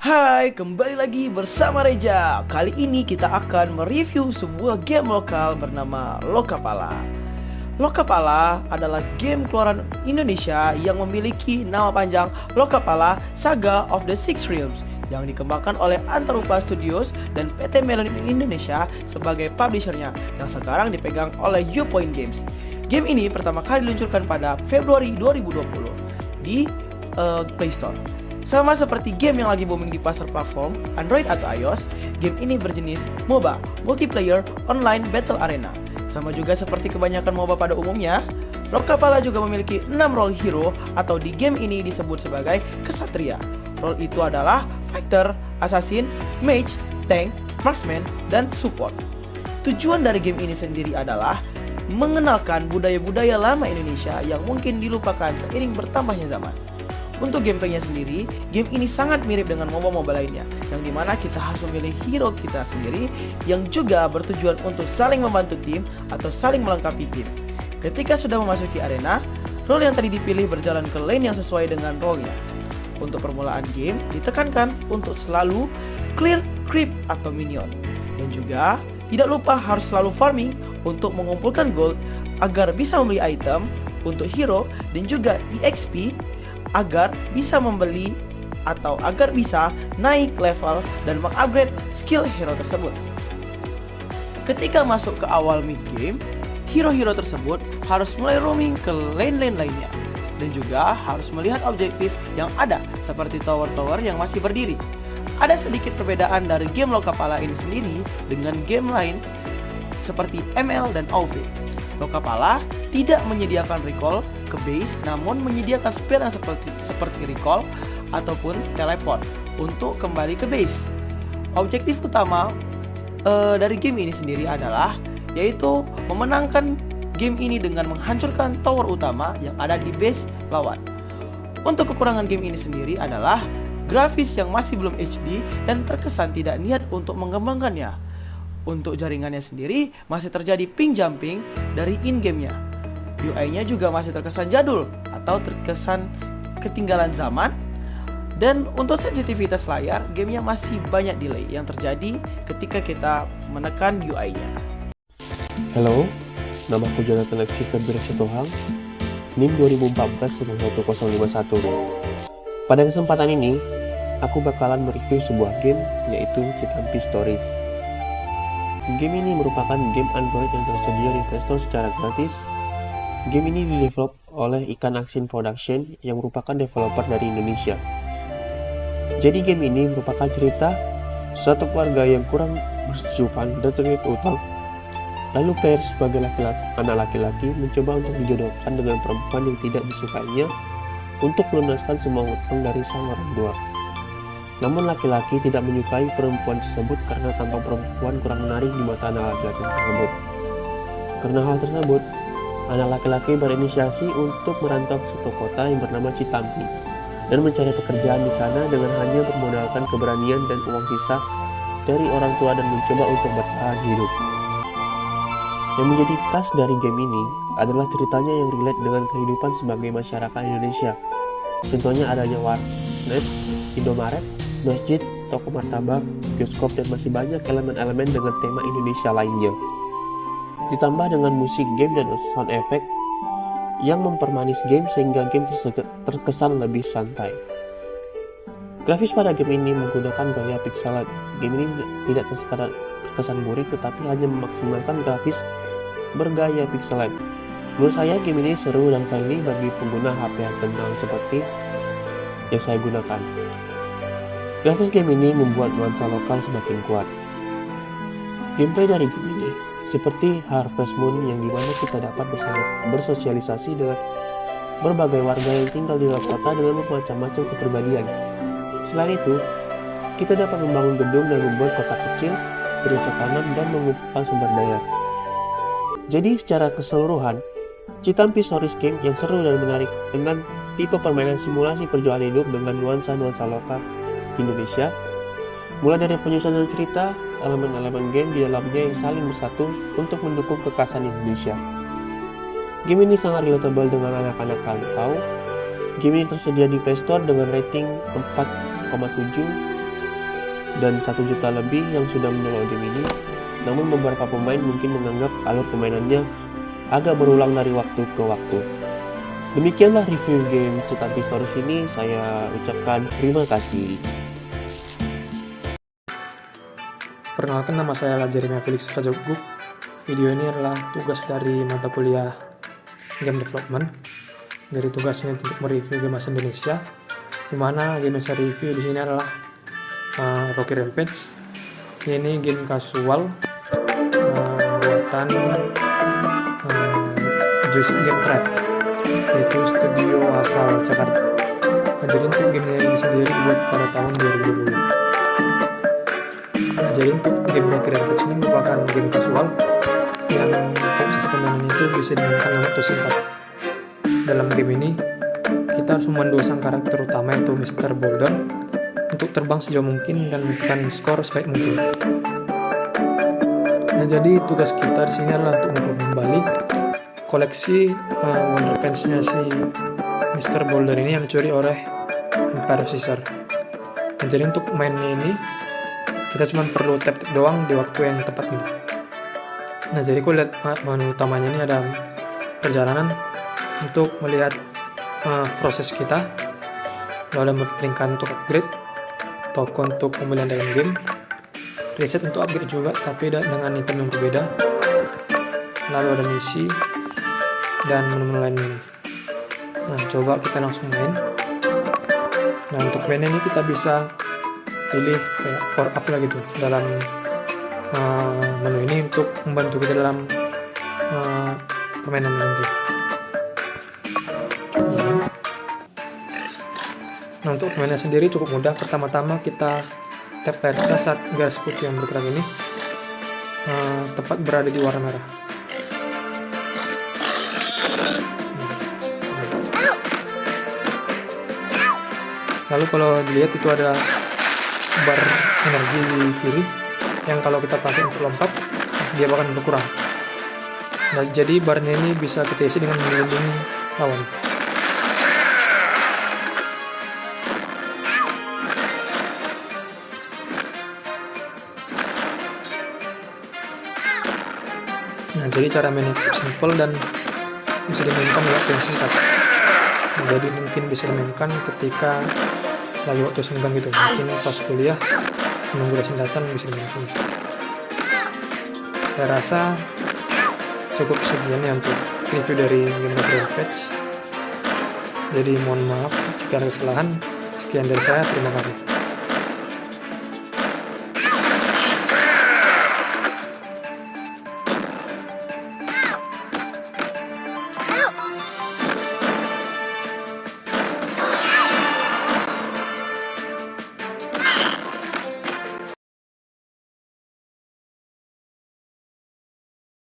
Hai, kembali lagi bersama Reja. Kali ini kita akan mereview sebuah game lokal bernama Lokapala. Lokapala adalah game keluaran Indonesia yang memiliki nama panjang Lokapala Saga of the Six Realms yang dikembangkan oleh Antarupa Studios dan PT Melon Indonesia sebagai publishernya yang sekarang dipegang oleh Upoint Games. Game ini pertama kali diluncurkan pada Februari 2020 di Play Store. Sama seperti game yang lagi booming di pasar platform Android atau iOS, game ini berjenis MOBA, Multiplayer Online Battle Arena. Sama juga seperti kebanyakan MOBA pada umumnya, Lokapala juga memiliki 6 role hero atau di game ini disebut sebagai kesatria. Role itu adalah fighter, assassin, mage, tank, marksman, dan support. Tujuan dari game ini sendiri adalah mengenalkan budaya-budaya lama Indonesia yang mungkin dilupakan seiring bertambahnya zaman. Untuk gameplaynya sendiri, game ini sangat mirip dengan MOBA-MOBA lainnya, yang dimana kita harus memilih hero kita sendiri yang juga bertujuan untuk saling membantu tim atau saling melengkapi tim. Ketika sudah memasuki arena, role yang tadi dipilih berjalan ke lane yang sesuai dengan role-nya. Untuk permulaan game, ditekankan untuk selalu clear creep atau minion. Dan juga, tidak lupa harus selalu farming untuk mengumpulkan gold agar bisa membeli item untuk hero dan juga EXP agar bisa membeli atau agar bisa naik level dan mengupgrade skill hero tersebut. Ketika masuk ke awal mid game, hero-hero tersebut harus mulai roaming ke lane-lane lainnya dan juga harus melihat objektif yang ada seperti tower-tower yang masih berdiri. Ada sedikit perbedaan dari game Lokapala ini sendiri dengan game lain seperti ML dan AoV. Lokapala tidak menyediakan recall ke base, namun menyediakan spell yang seperti recall ataupun teleport untuk kembali ke base. Objektif utama dari game ini sendiri adalah yaitu memenangkan game ini dengan menghancurkan tower utama yang ada di base lawan. Untuk kekurangan game ini sendiri adalah grafis yang masih belum HD dan terkesan tidak niat untuk mengembangkannya. Untuk jaringannya sendiri masih terjadi ping jumping dari in-game-nya. UI-nya juga masih terkesan jadul atau terkesan ketinggalan zaman. Dan untuk sensitivitas layar, gamenya masih banyak delay yang terjadi ketika kita menekan UI-nya. Halo, nama aku Jonathan Alexi Febrian Sitohang, NIM 2014-1051. Pada kesempatan ini, aku bakalan mereview sebuah game yaitu Citampi Stories. Game ini merupakan game Android yang tersedia di Play Store secara gratis. Game ini didevelop oleh Ikan Action Production yang merupakan developer dari Indonesia. Jadi game ini merupakan cerita satu keluarga yang kurang berkecukupan dan terlilit utang. Lalu player sebagai anak laki-laki mencoba untuk dijodohkan dengan perempuan yang tidak disukainya untuk melunaskan semua utang dari sang orang tua. Namun laki-laki tidak menyukai perempuan tersebut karena tampang perempuan kurang menarik di mata anak laki-laki tersebut. Karena hal tersebut, anak laki-laki berinisiasi untuk merantau ke suatu kota yang bernama Citampi dan mencari pekerjaan di sana dengan hanya bermodalkan keberanian dan uang sisa dari orang tua dan mencoba untuk bertahan hidup. Yang menjadi khas dari game ini adalah ceritanya yang relate dengan kehidupan sebagai masyarakat Indonesia. Contohnya adanya warnet, Indomaret, masjid, toko martabak, bioskop, dan masih banyak elemen-elemen dengan tema Indonesia lainnya. Ditambah dengan musik game dan sound effect yang mempermanis game sehingga game terkesan lebih santai. Grafis pada game ini menggunakan gaya pixel art. Game ini tidak terkesan burik tetapi hanya memaksimalkan grafis bergaya pixel art. Menurut saya game ini seru dan friendly bagi pengguna HP yang tenang seperti yang saya gunakan. Grafis game ini membuat nuansa lokal semakin kuat. Gameplay dari game ini seperti Harvest Moon yang dimana kita dapat bersosialisasi dengan berbagai warga yang tinggal di dalam kota dengan macam-macam kepribadian. Selain itu, kita dapat membangun gedung dan membuat kota kecil, bercocok tanam dan mengumpulkan sumber daya. Jadi secara keseluruhan, Citampi Stories game yang seru dan menarik dengan tipe permainan simulasi perjuangan hidup dengan nuansa-nuansa lokal Indonesia, mulai dari penyusunan cerita, elemen-elemen game di dalamnya yang saling bersatu untuk mendukung kekhasan Indonesia. Game ini sangat relatable dengan anak-anak rantau. Game ini tersedia di Play Store dengan rating 4,7 dan 1 juta lebih yang sudah mendownload game ini. Namun beberapa pemain mungkin menganggap alur permainannya agak berulang dari waktu ke waktu. Demikianlah review game Cetapi Stories ini. Saya ucapkan terima kasih. Perkenalkan, nama saya Jeremy Felix Rajoguk. Video ini adalah tugas dari mata kuliah Game Development. Dari tugasnya untuk mereview game bahasa Indonesia, di mana game yang saya review di sini adalah Rocky Rampage. Ini game kasual buatan Joystick Game Track, yaitu studio asal Jakarta. Jadi untuk gamenya ini sendiri dibuat pada tahun 2020. Jadi untuk game Rocky Rampage ini merupakan game kasual yang proses permainan itu bisa dimainkan dalam waktu singkat. Dalam game ini, kita harus memandu sang karakter utama yaitu Mr. Boulder untuk terbang sejauh mungkin dan menekan skor sebaik mungkin. Nah, jadi tugas kita di sini adalah untuk mengumpulkan kembali koleksi Wonder Pants-nya si Mr. Boulder ini yang dicuri oleh Empire Caesar. Nah, jadi untuk mainnya ini kita cuma perlu tap-tap doang di waktu yang tepat ini. Nah, jadi aku lihat menu utamanya ini ada perjalanan untuk melihat proses kita, lalu ada peringkat untuk upgrade, toko untuk pembelian dalam game, reset untuk upgrade juga tapi dengan item yang berbeda, lalu ada misi dan menu-menu lainnya. Nah, coba kita langsung main. Nah, untuk main ini kita bisa pilih kayak power up lah gitu dalam menu ini untuk membantu kita dalam permainan nanti. Nah, untuk permainan sendiri cukup mudah. Pertama-tama kita tap layar kita saat garis putih yang bergerak ini tepat berada di warna merah. Lalu kalau dilihat itu ada bar energi di kiri yang kalau kita pakai untuk lompat dia akan berkurang. Nah, jadi barnya ini bisa kita isi dengan melindungi lawan. Nah, jadi cara mainnya cukup simple dan bisa dimainkan di waktu yang singkat. Nah, jadi mungkin bisa dimainkan ketika lagi waktu senggang gitu, mungkin pas kuliah menunggu dosen datang bisa dimainkan. Saya rasa cukup sekian ya untuk review dari game Rocky Rampage. Jadi mohon maaf jika ada kesalahan. Sekian dari saya, terima kasih.